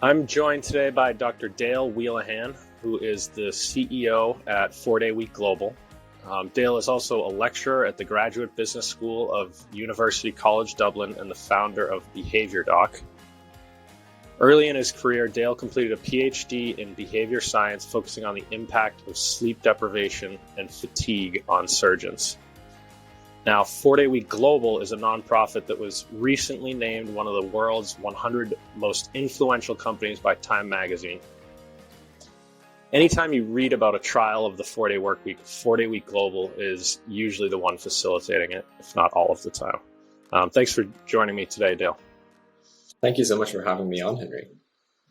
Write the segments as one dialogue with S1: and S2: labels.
S1: I'm joined today by Dr. Dale Whelehan, who is the CEO at 4-Day Week Global. Dale is also a lecturer at the Graduate Business School of University College Dublin and the founder of BehaviourDoc. Early in his career, Dale completed a PhD in behavior science focusing on the impact of sleep deprivation and fatigue on surgeons. Now, 4-Day Week Global is a nonprofit that was recently named one of the world's 100 most influential companies by Time magazine. Anytime you read about a trial of the 4-Day work week, 4-Day Week Global is usually the one facilitating it, if not all of the time. Thanks for joining me today, Dale.
S2: Thank you so much for having me on, Henry.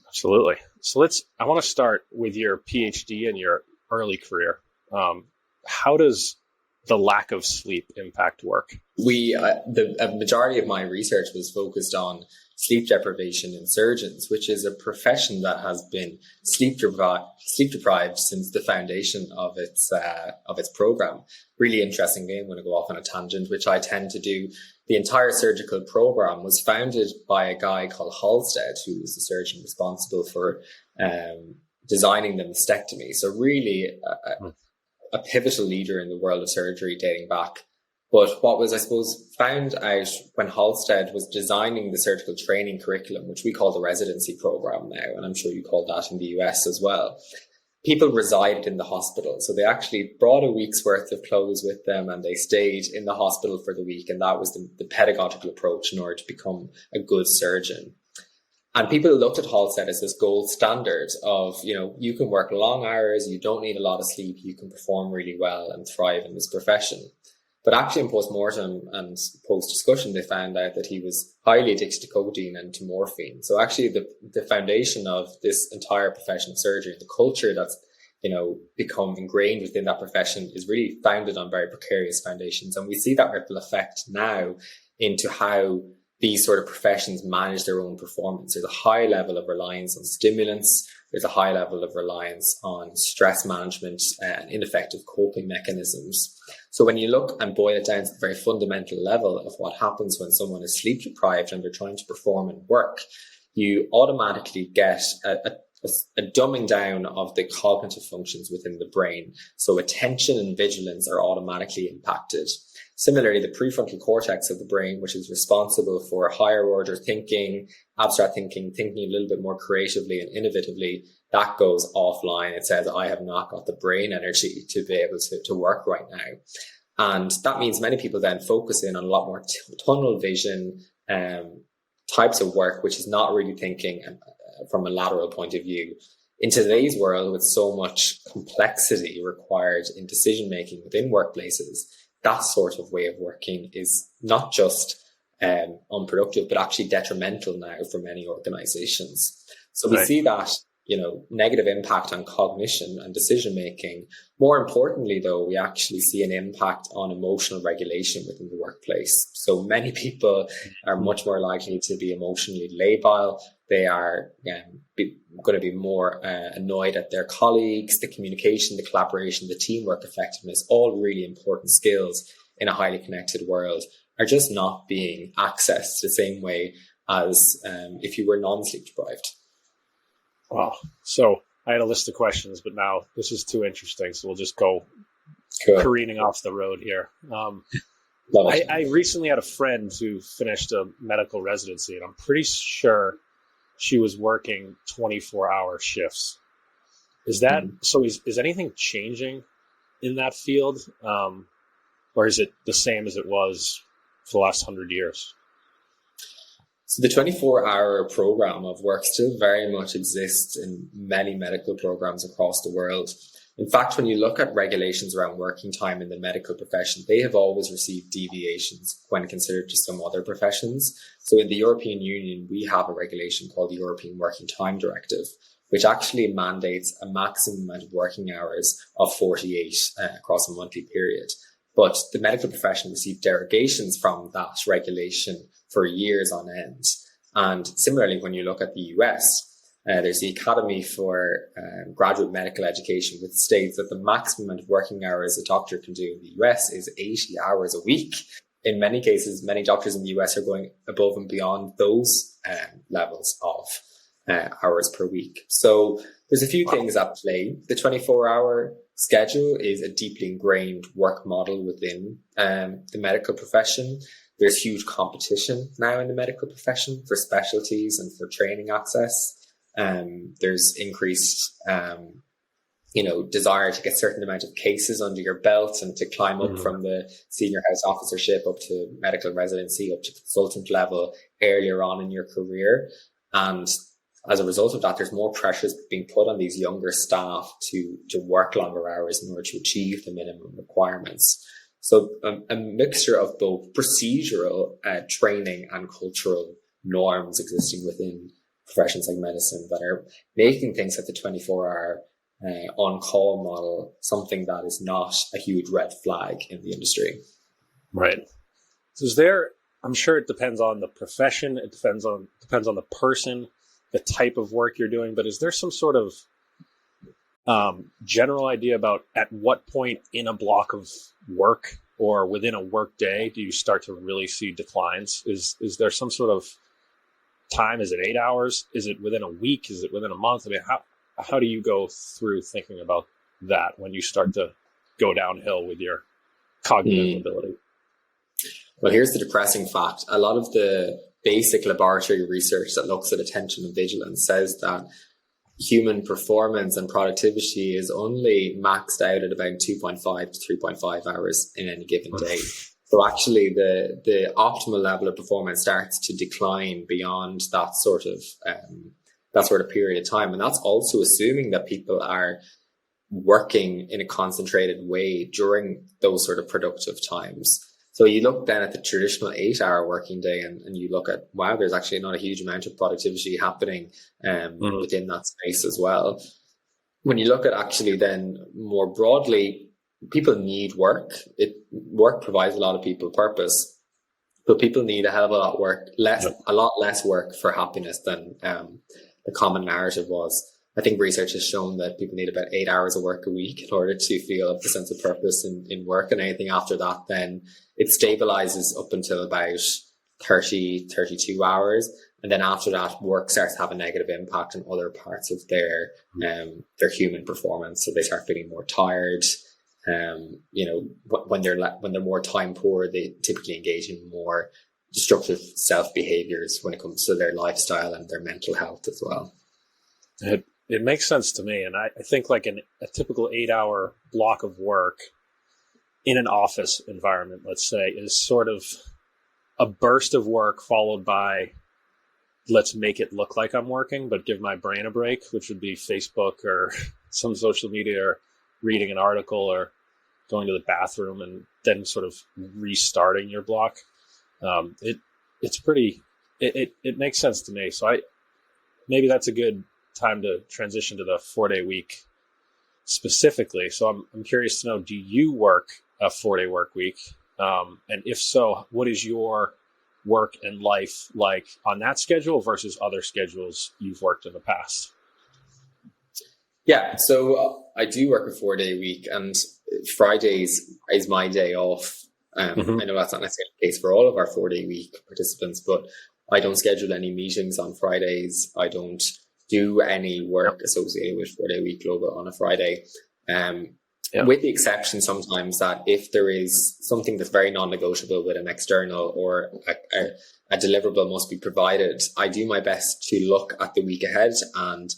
S1: Absolutely. So I want to start with your PhD and your early career. How does the lack of sleep impact work?
S2: The majority of my research was focused on sleep deprivation in surgeons, which is a profession that has been sleep deprived since the foundation of its program. Really interesting game. I'm going to go off on a tangent, which I tend to do. The entire surgical program was founded by a guy called Halstead, who was the surgeon responsible for designing the mastectomy. So really a pivotal leader in the world of surgery dating back. But what was, I suppose, found out when Halstead was designing the surgical training curriculum, which we call the residency program now, and I'm sure you call that in the US as well, people resided in the hospital. So they actually brought a week's worth of clothes with them and they stayed in the hospital for the week. And that was the pedagogical approach in order to become a good surgeon. And people looked at Halstead as this gold standard of, you can work long hours, you don't need a lot of sleep, you can perform really well and thrive in this profession. But actually in post-mortem and post-discussion, they found out that he was highly addicted to codeine and to morphine. So actually the foundation of this entire profession of surgery, the culture that's, become ingrained within that profession is really founded on very precarious foundations. And we see that ripple effect now into how these sort of professions manage their own performance. There's a high level of reliance on stimulants. There's a high level of reliance on stress management and ineffective coping mechanisms. So when you look and boil it down to the very fundamental level of what happens when someone is sleep deprived and they're trying to perform and work, you automatically get a dumbing down of the cognitive functions within the brain. So attention and vigilance are automatically impacted. Similarly, the prefrontal cortex of the brain, which is responsible for higher order thinking, abstract thinking a little bit more creatively and innovatively, that goes offline. It says, I have not got the brain energy to be able to work right now. And that means many people then focus in on a lot more tunnel vision types of work, which is not really thinking from a lateral point of view. In today's world, with so much complexity required in decision-making within workplaces, that sort of way of working is not just unproductive, but actually detrimental now for many organizations. So we see that, negative impact on cognition and decision-making. More importantly, though, we actually see an impact on emotional regulation within the workplace. So many people are much more likely to be emotionally labile. They are going to be more annoyed at their colleagues. The communication, the collaboration, the teamwork effectiveness, all really important skills in a highly connected world, are just not being accessed the same way as if you were non-sleep deprived.
S1: Wow. So I had a list of questions, but now this is too interesting. So we'll just go careening off the road here. I recently had a friend who finished a medical residency, and I'm pretty sure she was working 24-hour shifts. Is that so? Is anything changing in that field, or is it the same as it was for the last 100 years?
S2: So the 24-hour program of work still very much exists in many medical programs across the world. In fact, when you look at regulations around working time in the medical profession, they have always received deviations when considered to some other professions. So in the European Union, we have a regulation called the European Working Time Directive, which actually mandates a maximum amount of working hours of 48 across a monthly period. But the medical profession received derogations from that regulation for years on end. And similarly, when you look at the US, there's the Academy for Graduate Medical Education, which states that the maximum amount of working hours a doctor can do in the US is 80 hours a week. In many cases, many doctors in the US are going above and beyond those levels of hours per week. So there's a few things at play. The 24-hour schedule is a deeply ingrained work model within the medical profession. There's huge competition now in the medical profession for specialties and for training access. There's increased, desire to get a certain amount of cases under your belt and to climb up from the senior house officership up to medical residency, up to consultant level earlier on in your career. And as a result of that, there's more pressures being put on these younger staff to work longer hours in order to achieve the minimum requirements. So a mixture of both procedural training and cultural norms existing within professions like medicine that are making things like the 24-hour on-call model something that is not a huge red flag in the industry.
S1: Right. So I'm sure it depends on the profession, it depends on the person, the type of work you're doing, but is there some sort of general idea about at what point in a block of work or within a work day do you start to really see declines? Is there some sort of time? Is it 8 hours? Is it within a week? Is it within a month? I mean, how do you go through thinking about that when you start to go downhill with your cognitive ability?
S2: Well, here's the depressing fact. A lot of the basic laboratory research that looks at attention and vigilance says that human performance and productivity is only maxed out at about 2.5 to 3.5 hours in any given day. So actually the optimal level of performance starts to decline beyond that sort of period of time. And that's also assuming that people are working in a concentrated way during those sort of productive times. So you look then at the traditional 8-hour working day and you look at, wow, there's actually not a huge amount of productivity happening within that space as well. When you look at actually then more broadly, people need work. Work provides a lot of people purpose, but people need a hell of a lot less work for happiness than the common narrative was. I think research has shown that people need about 8 hours of work a week in order to feel a sense of purpose in work. And anything after that, then it stabilizes up until about 30, 32 hours. And then after that, work starts to have a negative impact on other parts of their human performance. So they start feeling more tired. When they're more time poor, they typically engage in more destructive self behaviors when it comes to their lifestyle and their mental health as well.
S1: It makes sense to me. And I think like a typical 8-hour block of work in an office environment, let's say, is sort of a burst of work followed by, let's make it look like I'm working, but give my brain a break, which would be Facebook or some social media or reading an article or going to the bathroom and then sort of restarting your block. It makes sense to me. So maybe that's a good time to transition to the 4-day week specifically. So I'm curious to know, do you work a 4-day work week? And if so, what is your work and life like on that schedule versus other schedules you've worked in the past?
S2: Yeah, so I do work a 4-day week, and Fridays is my day off. I know that's not necessarily the case for all of our 4-day week participants, but I don't schedule any meetings on Fridays. I don't do any work associated with 4-day week global on a Friday. With the exception sometimes that if there is something that's very non-negotiable with an external or a deliverable must be provided, I do my best to look at the week ahead and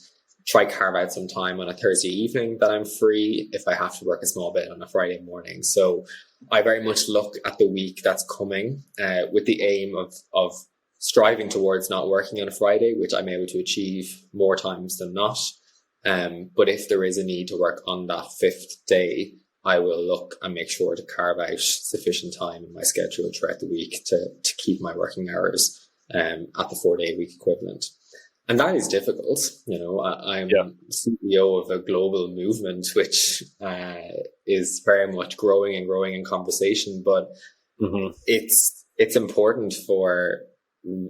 S2: try carve out some time on a Thursday evening that I'm free if I have to work a small bit on a Friday morning. So I very much look at the week that's coming with the aim of striving towards not working on a Friday, which I'm able to achieve more times than not. But if there is a need to work on that 5th day, I will look and make sure to carve out sufficient time in my schedule throughout the week to keep my working hours at the 4-day week equivalent. And that is difficult. I'm CEO of a global movement, which is very much growing in conversation, but it's important for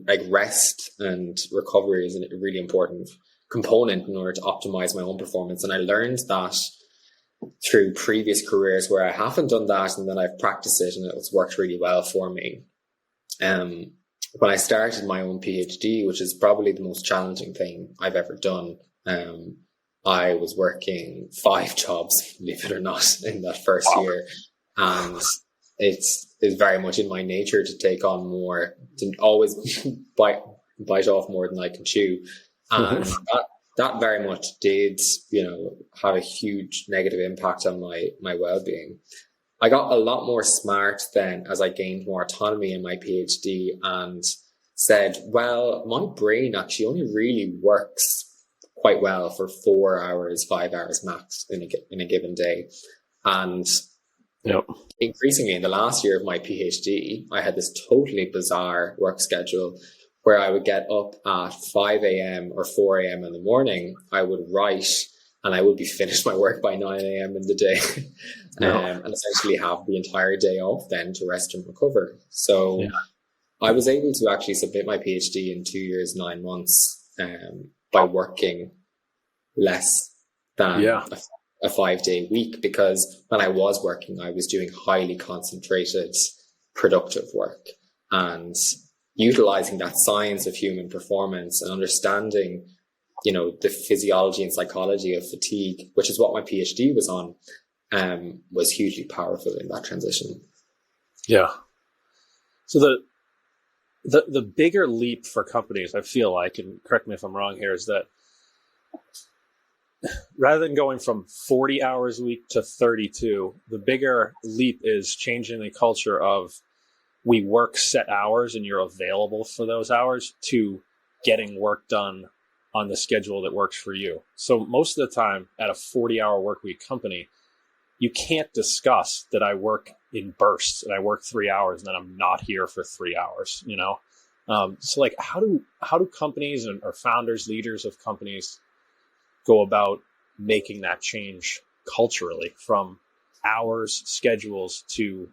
S2: like rest and recovery is a really important component in order to optimize my own performance. And I learned that through previous careers where I haven't done that, and then I've practiced it and it's worked really well for me. when I started my own PhD, which is probably the most challenging thing I've ever done, I was working 5 jobs, believe it or not, in that first year. And it's very much in my nature to take on more, to always bite off more than I can chew. And that very much did, have a huge negative impact on my well-being. I got a lot more smart then as I gained more autonomy in my PhD and said, well, my brain actually only really works quite well for 4 hours, 5 hours max in a given day. And increasingly in the last year of my PhD, I had this totally bizarre work schedule where I would get up at 5 a.m. or 4 a.m. in the morning. I would write and I would be finished my work by 9 a.m. in the day and essentially have the entire day off then to rest and recover. So I was able to actually submit my PhD in 2 years, 9 months by working less than a 5-day week, because when I was working, I was doing highly concentrated, productive work and utilizing that science of human performance and understanding, the physiology and psychology of fatigue, which is what my PhD was on, was hugely powerful in that transition.
S1: Yeah. So the bigger leap for companies, I feel like, and correct me if I'm wrong here, is that rather than going from 40 hours a week to 32, the bigger leap is changing the culture of we work set hours and you're available for those hours to getting work done on the schedule that works for you. So most of the time at a 40-hour work week company, you can't discuss that I work in bursts and I work 3 hours and then I'm not here for 3 hours, So like, how do companies or founders, leaders of companies go about making that change culturally from hours, schedules to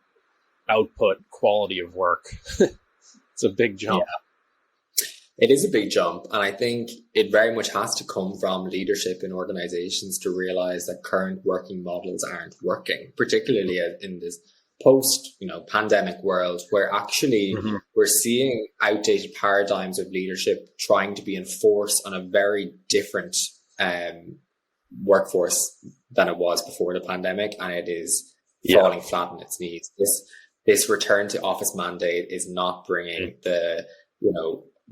S1: output, quality of work? It's a big jump.
S2: Yeah. It is a big jump. And I think it very much has to come from leadership in organizations to realize that current working models aren't working, particularly in this post, pandemic world where actually we're seeing outdated paradigms of leadership trying to be enforced on a very different workforce than it was before the pandemic. And it is falling flat on its knees. This return to office mandate is not bringing the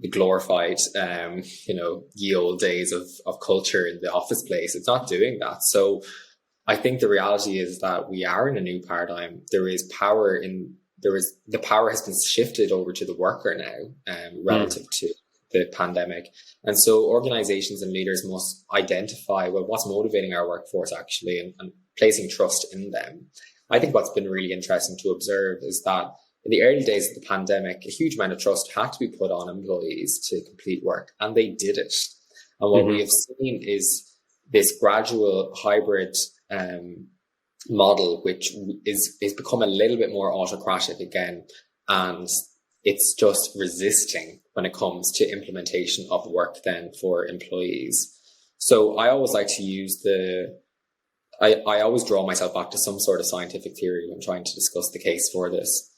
S2: glorified, ye old days of culture in the office place. It's not doing that. So I think the reality is that we are in a new paradigm. The power has been shifted over to the worker now, relative to the pandemic. And so organizations and leaders must identify, well, what's motivating our workforce actually, and placing trust in them. I think what's been really interesting to observe is that in the early days of the pandemic, a huge amount of trust had to be put on employees to complete work, and they did it. And what we have seen is this gradual hybrid model, which is become a little bit more autocratic again, and it's just resisting when it comes to implementation of work then for employees. So I always like to use I always draw myself back to some sort of scientific theory when trying to discuss the case for this.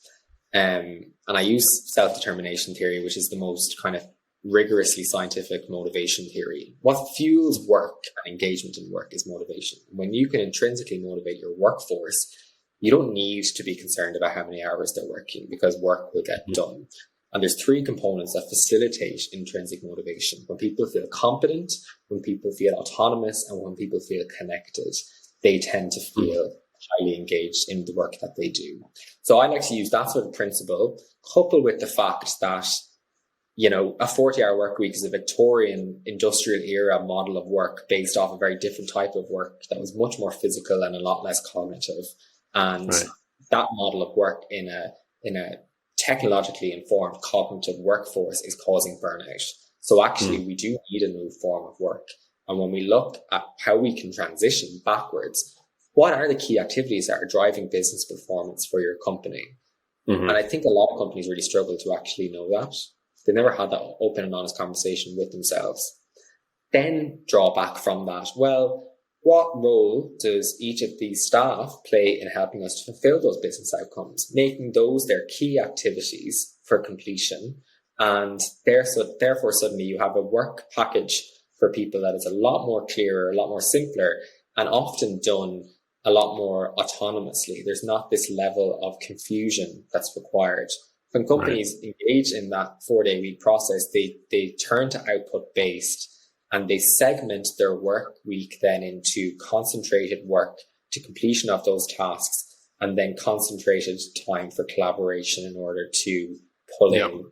S2: And I use self-determination theory, which is the most kind of rigorously scientific motivation theory. What fuels work and engagement in work is motivation. When you can intrinsically motivate your workforce, you don't need to be concerned about how many hours they're working, because work will get done. And there's 3 components that facilitate intrinsic motivation: when people feel competent, when people feel autonomous, and when people feel connected. They tend to feel highly engaged in the work that they do. So I like to use that sort of principle, coupled with the fact that, a 40-hour work week is a Victorian industrial era model of work based off a very different type of work that was much more physical and a lot less cognitive. And that model of work in a technologically informed cognitive workforce is causing burnout. So actually we do need a new form of work. And when we look at how we can transition backwards, what are the key activities that are driving business performance for your company? And I think a lot of companies really struggle to actually know that. They never had that open and honest conversation with themselves. Then draw back from that. Well, what role does each of these staff play in helping us to fulfill those business outcomes, making those their key activities for completion, And therefore, suddenly you have a work package for people that is a lot more clearer, a lot more simpler, and often done a lot more autonomously. There's not this level of confusion that's required. When companies engage in that 4-day week process, they turn to output based, and they segment their work week then into concentrated work to completion of those tasks, and then concentrated time for collaboration in order to pull in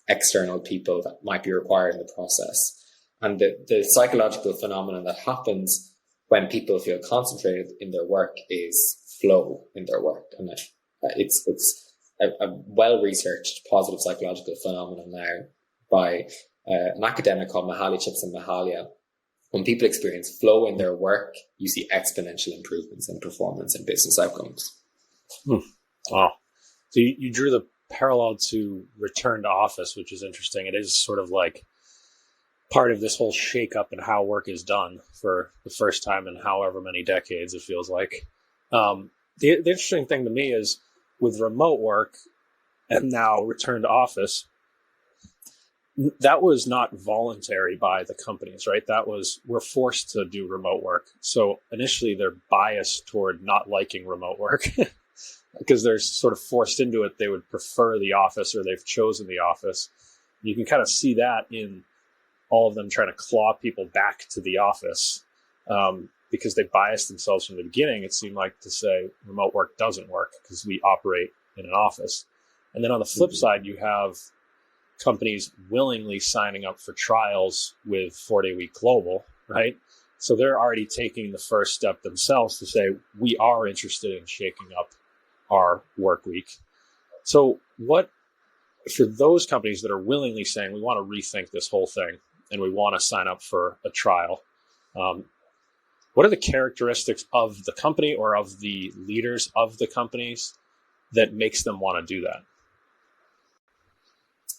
S2: external people that might be required in the process. And the psychological phenomenon that happens when people feel concentrated in their work is flow in their work. And it's a well-researched positive psychological phenomenon now by an academic called Mihaly Csikszentmihalyi. When people experience flow in their work, you see exponential improvements in performance and business outcomes.
S1: Wow. So you drew the parallel to return to office, which is interesting. It is sort of like part of this whole shakeup in how work is done for the first time in however many decades, it feels like. The interesting thing to me is with remote work and now return to office, that was not voluntary by the companies, right? That was, we're forced to do remote work. So initially they're biased toward not liking remote work because they're sort of forced into it. They would prefer the office, or they've chosen the office. You can kind of see that in all of them trying to claw people back to the office because they biased themselves from the beginning. It seemed like to say remote work doesn't work because we operate in an office. And then on the flip side, you have companies willingly signing up for trials with 4-day week global, right? So they're already taking the first step themselves to say, we are interested in shaking up our work week. So what, for those companies that are willingly saying, we want to rethink this whole thing and we want to sign up for a trial, what are the characteristics of the company or of the leaders of the companies that makes them want to do that?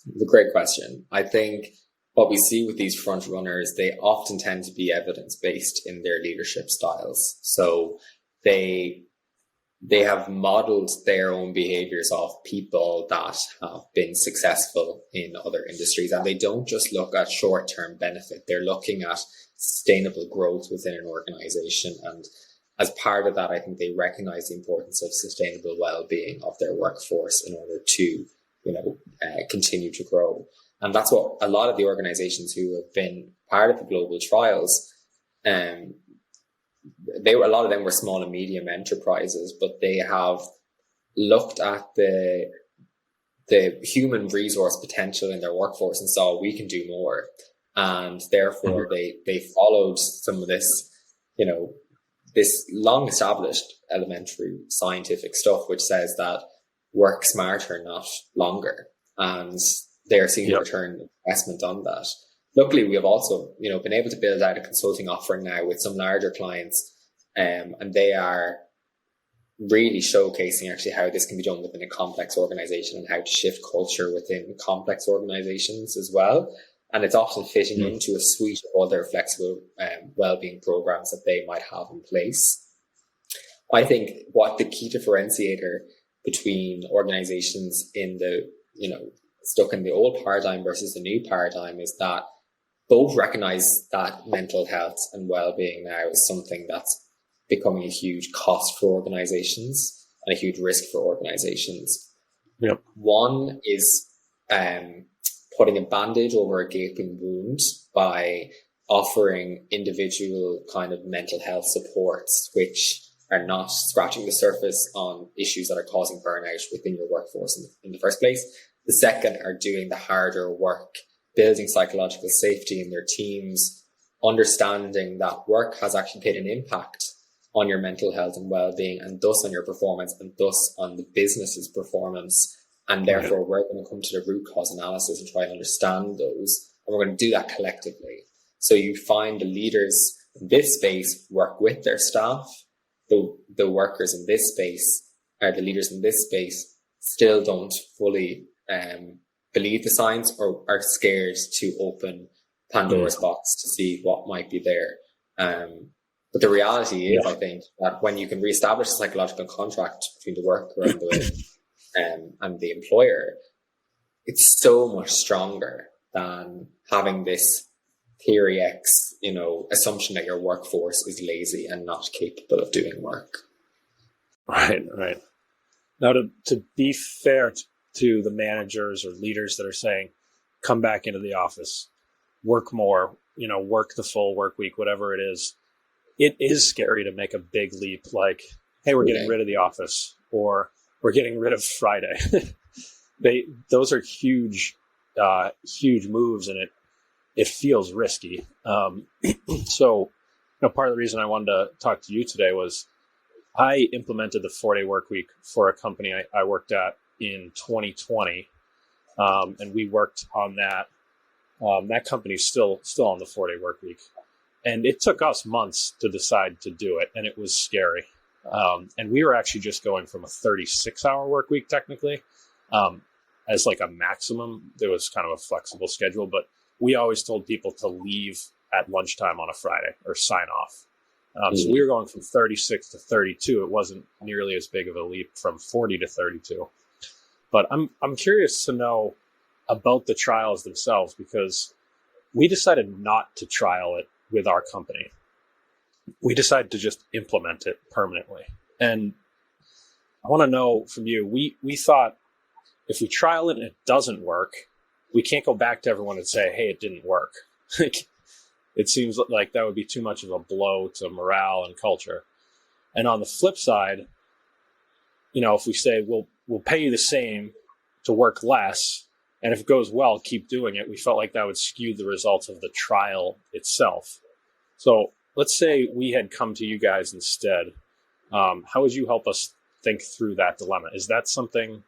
S2: It's a great question. I think what we see with these front runners, they often tend to be evidence-based in their leadership styles. So they have modeled their own behaviors off people that have been successful in other industries. And they don't just look at short-term benefit. They're looking at sustainable growth within an organization. And as part of that, I think they recognize the importance of sustainable well-being of their workforce in order to, continue to grow. And that's what a lot of the organizations who have been part of the global trials, a lot of them were small and medium enterprises, but they have looked at the human resource potential in their workforce and saw we can do more. And therefore they followed some of this, this long established elementary scientific stuff, which says that work smarter, not longer. And they're seeing a return on investment on that. Luckily, we have also, been able to build out a consulting offering now with some larger clients, and they are really showcasing actually how this can be done within a complex organization and how to shift culture within complex organizations as well. And it's often fitting into a suite of other flexible well-being programs that they might have in place. I think what the key differentiator between organizations in the, stuck in the old paradigm versus the new paradigm is that both recognize that mental health and well-being now is something that's becoming a huge cost for organizations and a huge risk for organizations.
S1: Yep.
S2: One is putting a bandage over a gaping wound by offering individual kind of mental health supports, which are not scratching the surface on issues that are causing burnout within your workforce in the first place. The second are doing the harder work, building psychological safety in their teams, understanding that work has actually made an impact on your mental health and well-being, and thus on your performance, and thus on the business's performance. And therefore, we're going to come to the root cause analysis and try and understand those. And we're going to do that collectively. So you find the leaders in this space work with their staff. The workers in this space, or the leaders in this space, still don't fully believe the science or are scared to open Pandora's box to see what might be there. But the reality is, I think, that when you can reestablish a psychological contract between the worker and the employer, it's so much stronger than having this theory X, assumption that your workforce is lazy and not capable of doing work.
S1: Right. Now, to be fair to the managers or leaders that are saying, come back into the office, work more, work the full work week, whatever it is scary to make a big leap like, hey, we're getting rid of the office, or we're getting rid of Friday. Those are huge moves, and it feels risky. So, part of the reason I wanted to talk to you today was I implemented the 4-day work week for a company I worked at in 2020, and we worked on that. That company's still on the 4-day work week, and it took us months to decide to do it, and it was scary. And we were actually just going from a 36-hour work week technically, as like a maximum. There was kind of a flexible schedule, but we always told people to leave at lunchtime on a Friday or sign off. So we were going from 36 to 32. It wasn't nearly as big of a leap from 40 to 32. But I'm curious to know about the trials themselves, because we decided not to trial it with our company. We decided to just implement it permanently. And I want to know from you, we thought if we trial it and it doesn't work, we can't go back to everyone and say, hey, it didn't work. It seems like that would be too much of a blow to morale and culture. And on the flip side, if we say we'll pay you the same to work less, and if it goes well, keep doing it, we felt like that would skew the results of the trial itself. So let's say we had come to you guys instead. How would you help us think through that dilemma? Is that something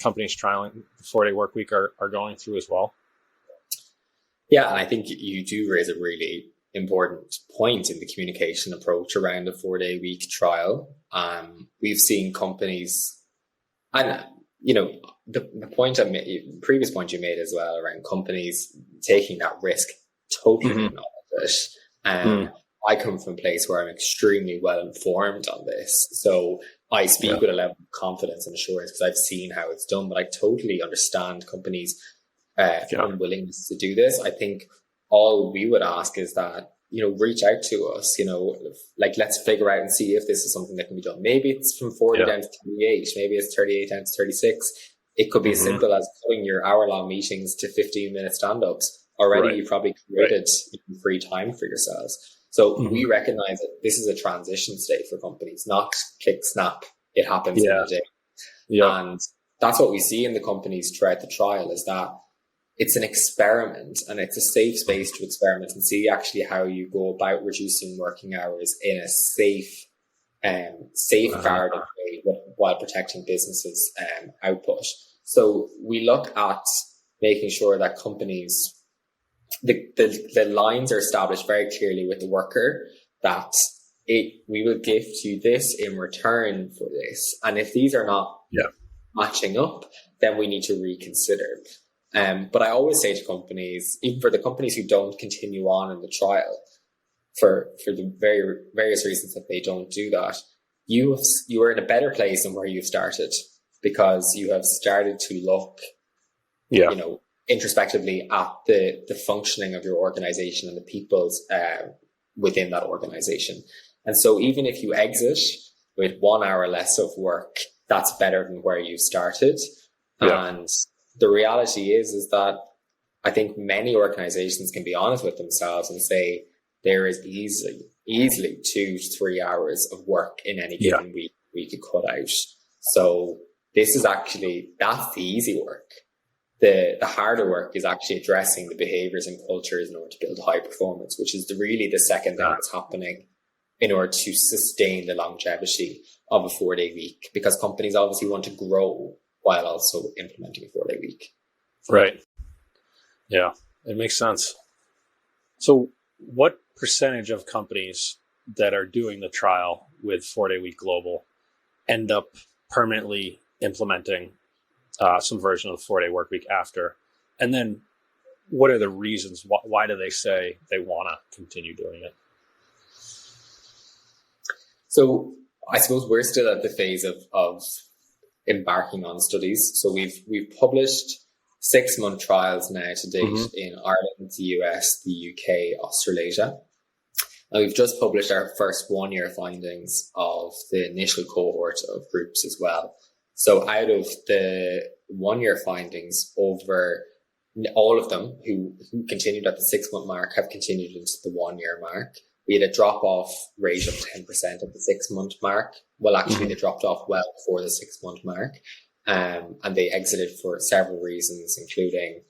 S1: companies trialing the 4-day work week are going through as well?
S2: Yeah, and I think you do raise a really important point in the communication approach around a 4-day week trial. We've seen companies, and the point I made, previous point you made as well, around companies taking that risk, totally acknowledge it. I come from a place where I'm extremely well informed on this, so I speak with a level of confidence and assurance because I've seen how it's done. But I totally understand companies' unwillingness to do this. I think all we would ask is that, reach out to us, let's figure out and see if this is something that can be done. Maybe it's from 40 down to 38, maybe it's 38 down to 36. It could be as simple as cutting your hour-long meetings to 15-minute stand-ups. Already you probably created free time for yourselves. So we recognize that this is a transition state for companies, not click snap. It happens in a day. And that's what we see in the companies throughout the trial, is that it's an experiment, and it's a safe space to experiment and see actually how you go about reducing working hours in a safeguarded way while protecting businesses' output. So we look at making sure that companies, the lines are established very clearly with the worker, that we will gift you this in return for this. And if these are not matching up, then we need to reconsider. But I always say to companies, even for the companies who don't continue on in the trial, for the very various reasons that they don't do that, you are in a better place than where you started, because you have started to look, introspectively at the functioning of your organization and the people's within that organization. And so even if you exit with 1 hour less of work, that's better than where you started. And the reality is that I think many organizations can be honest with themselves and say there is easily 2 to 3 hours of work in any given week we could cut out. So this is that's the easy work. The harder work is actually addressing the behaviors and cultures in order to build high performance, which is really the second thing that's happening in order to sustain the longevity of a 4-day week, because companies obviously want to grow while also implementing a 4-day week.
S1: Right. Yeah, it makes sense. So what percentage of companies that are doing the trial with 4-day week global end up permanently implementing some version of the 4-day work week after? And then what are the reasons? Why do they say they want to continue doing it?
S2: So I suppose we're still at the phase of embarking on studies. So we've published 6-month trials now to date in Ireland, the US, the UK, Australasia. And we've just published our first 1-year findings of the initial cohort of groups as well. So out of the 1-year findings, over all of them who continued at the 6-month mark have continued into the 1-year mark. We had a drop-off rate of 10% at the 6-month mark. Well, actually, they dropped off well before the 6-month mark. And they exited for several reasons, including,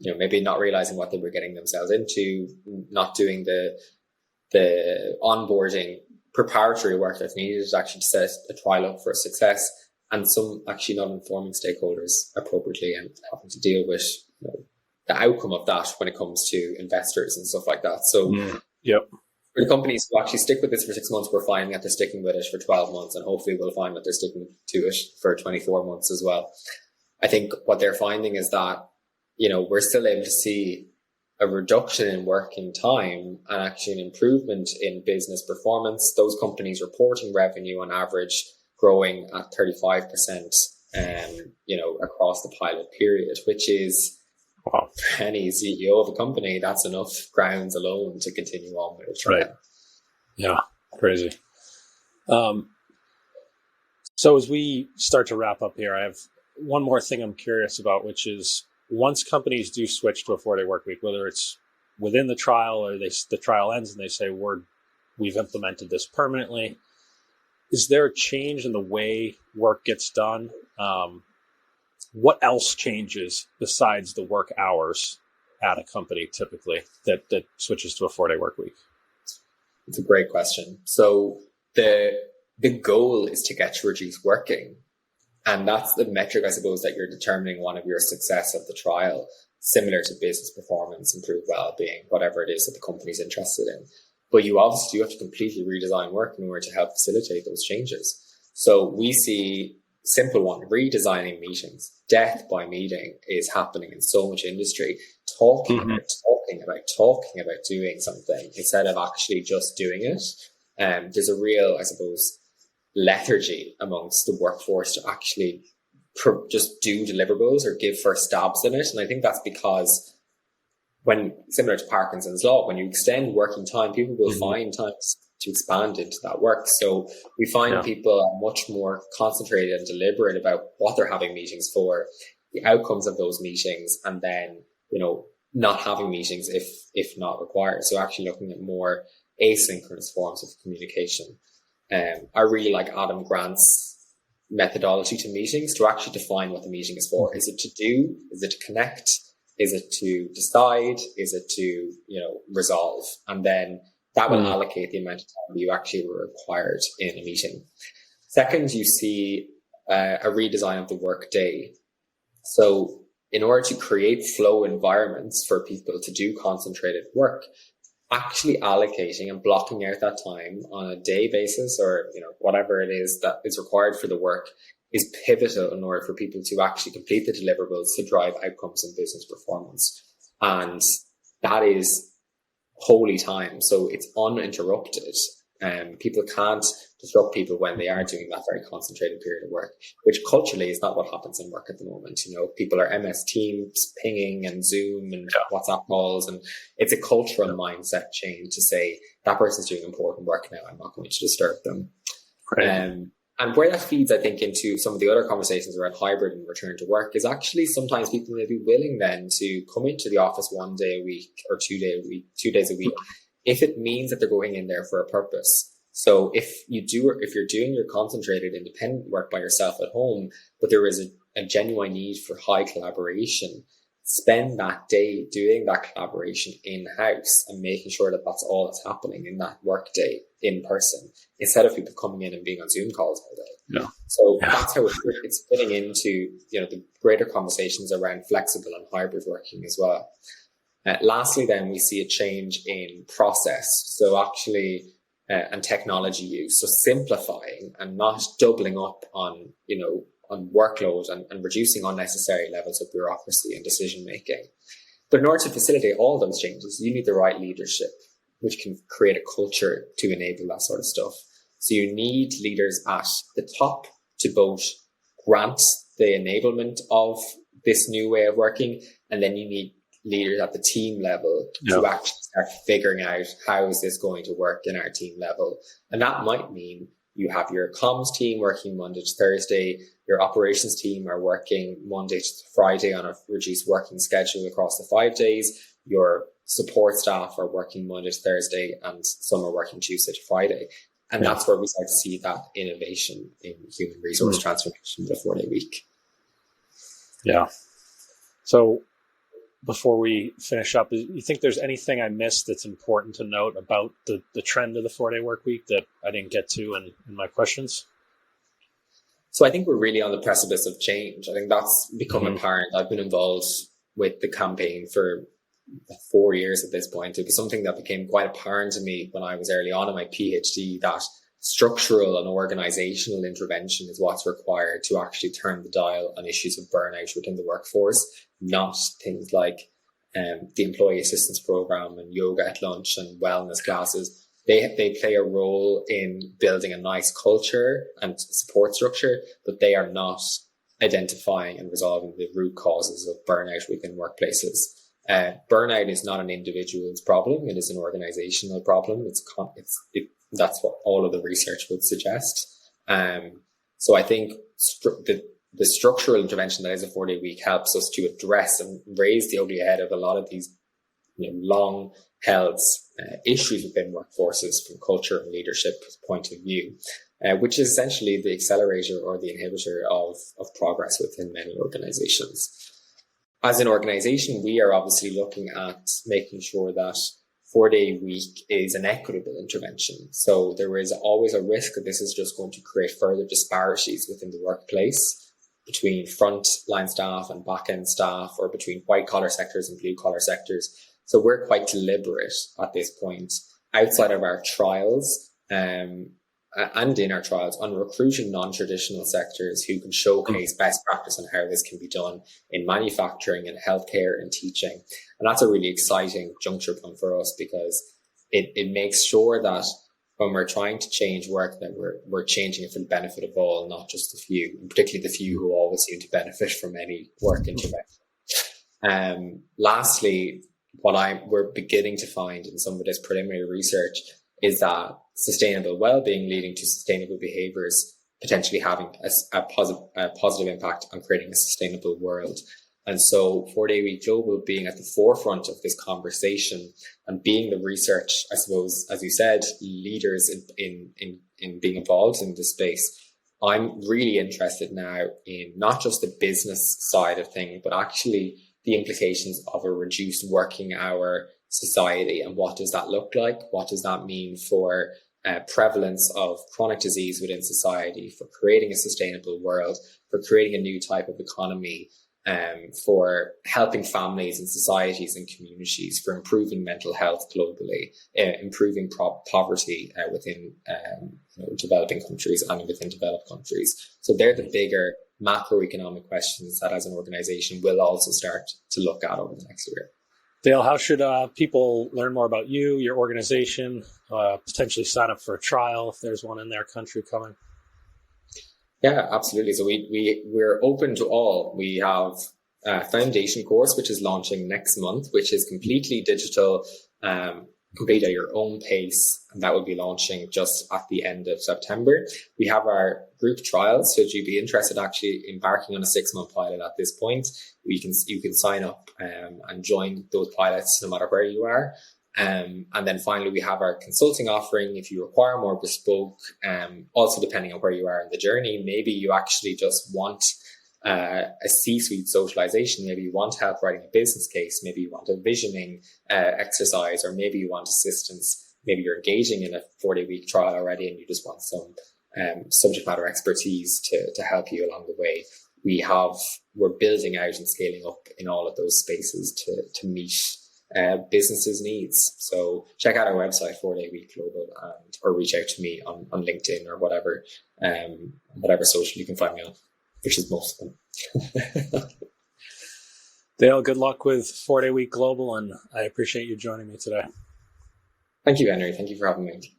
S2: maybe not realizing what they were getting themselves into, not doing the onboarding preparatory work that's needed actually to set a trial up for success, and some actually not informing stakeholders appropriately and having to deal with the outcome of that when it comes to investors and stuff like that. So for the companies who actually stick with this for 6 months, we're finding that they're sticking with it for 12 months, and hopefully we'll find that they're sticking to it for 24 months as well. I think what they're finding is that, we're still able to see a reduction in working time and actually an improvement in business performance. Those companies reporting revenue on average growing at 35%, across the pilot period, which is,
S1: wow,
S2: for any CEO of a company, that's enough grounds alone to continue on with it.
S1: Right. Yeah. Crazy. So as we start to wrap up here, I have one more thing I'm curious about, which is once companies do switch to a 4-day work week, whether it's within the trial or the trial ends and they say, we've implemented this permanently, is there a change in the way work gets done? What else changes besides the work hours at a company typically that switches to a 4-day work week?
S2: It's a great question. So the goal is to get you reduce working. And that's the metric, I suppose, that you're determining one of your success of the trial, similar to business performance, improved well-being, whatever it is that the company's interested in. But you obviously do have to completely redesign work in order to help facilitate those changes. So we see simple one, redesigning meetings. Death by meeting is happening in so much industry. Talking about doing something instead of actually just doing it. There's a real, I suppose, lethargy amongst the workforce to actually just do deliverables or give first stabs in it. And I think that's because similar to Parkinson's law, when you extend working time, people will find time to expand into that work. So we find people are much more concentrated and deliberate about what they're having meetings for, the outcomes of those meetings, and then, not having meetings if not required. So actually looking at more asynchronous forms of communication. I really like Adam Grant's methodology to meetings to actually define what the meeting is for. Is it to do? Is it to connect? Is it to decide? Is it to, resolve? And then that will allocate the amount of time you actually were required in a meeting. Second, you see a redesign of the work day. So in order to create flow environments for people to do concentrated work, actually allocating and blocking out that time on a day basis or, whatever it is that is required for the work is pivotal in order for people to actually complete the deliverables to drive outcomes in business performance. And that is holy time. So it's uninterrupted. People can't disrupt people when they are doing that very concentrated period of work, which culturally is not what happens in work at the moment. People are MS Teams pinging and Zoom and WhatsApp calls, and it's a cultural mindset change to say that person's doing important work now. I'm not going to disturb them. Right. And where that feeds, I think, into some of the other conversations around hybrid and return to work is actually sometimes people may be willing then to come into the office 1 day a week or 2 days a week, if it means that they're going in there for a purpose. So if you're doing your concentrated independent work by yourself at home, but there is a genuine need for high collaboration, spend that day doing that collaboration in-house and making sure that that's all that's happening in that work day in person, instead of people coming in and being on Zoom calls all day. Yeah. So that's how it's fitting into, the greater conversations around flexible and hybrid working as well. Lastly, then we see a change in process. So actually, and technology use. So simplifying and not doubling up on, on workload and reducing unnecessary levels of bureaucracy and decision making. But in order to facilitate all those changes, you need the right leadership, which can create a culture to enable that sort of stuff. So you need leaders at the top to both grant the enablement of this new way of working. And then you need leaders at the team level to actually start figuring out how is this going to work in our team level. And that might mean you have your comms team working Monday to Thursday, your operations team are working Monday to Friday on a reduced working schedule across the 5 days, your support staff are working Monday to Thursday, and some are working Tuesday to Friday. And that's where we start to see that innovation in human resource transformation, the 4-day week.
S1: Yeah. So before we finish up, you think there's anything I missed that's important to note about the trend of the 4-day work week that I didn't get to in my questions?
S2: So I think we're really on the precipice of change. I think that's become apparent. I've been involved with the campaign for 4 years at this point. It was something that became quite apparent to me when I was early on in my PhD, that structural and organizational intervention is what's required to actually turn the dial on issues of burnout within the workforce, not things like the employee assistance program and yoga at lunch and wellness classes. They play a role in building a nice culture and support structure, but they are not identifying and resolving the root causes of burnout within workplaces. Burnout is not an individual's problem; it is an organizational problem. That's what all of the research would suggest. So I think the structural intervention that is a 4-day week helps us to address and raise the ugly head of a lot of these long-held issues within workforces from culture and leadership point of view, which is essentially the accelerator or the inhibitor of progress within many organizations. As an organization, we are obviously looking at making sure that 4-day week is an equitable intervention. So there is always a risk that this is just going to create further disparities within the workplace between frontline staff and back-end staff, or between white-collar sectors and blue-collar sectors. So we're quite deliberate at this point, outside of our trials and in our trials, on recruiting non-traditional sectors who can showcase best practice on how this can be done in manufacturing and healthcare and teaching. And that's a really exciting juncture point for us, because it makes sure that when we're trying to change work, that we're changing it for the benefit of all, not just the few, and particularly the few who always seem to benefit from any work intervention. Lastly, what we're beginning to find in some of this preliminary research is that sustainable well-being leading to sustainable behaviors, potentially having a positive impact on creating a sustainable world. And so 4-day week global being at the forefront of this conversation and being the research, I suppose, as you said, leaders in being involved in this space, I'm really interested now in not just the business side of things, but actually the implications of a reduced working hour society. And what does that look like? What does that mean for prevalence of chronic disease within society, for creating a sustainable world, for creating a new type of economy, for helping families and societies and communities, for improving mental health globally, improving poverty within developing countries and within developed countries. So they're the bigger macroeconomic questions that as an organization we'll also start to look at over the next year.
S1: Dale, how should people learn more about you, your organization, potentially sign up for a trial if there's one in their country coming?
S2: Yeah, absolutely. So we're open to all. We have a foundation course, which is launching next month, which is completely digital, complete at your own pace. And that will be launching just at the end of September. We have our group trials. So if you'd be interested actually embarking on a 6-month pilot at this point, you can sign up and join those pilots no matter where you are. And then finally, we have our consulting offering. If you require more bespoke, also depending on where you are in the journey, maybe you actually just want a C-suite socialization. Maybe you want help writing a business case. Maybe you want a visioning exercise, or maybe you want assistance. Maybe you're engaging in a 4-day week trial already and you just want some subject matter expertise to help you along the way. We're building out and scaling up in all of those spaces to meet businesses' needs. So check out our website, 4-day week global, or reach out to me on LinkedIn or whatever social you can find me on, which is most of them.
S1: Dale, good luck with 4-day week global, and I appreciate you joining me today.
S2: Thank you, Henry. Thank you for having me.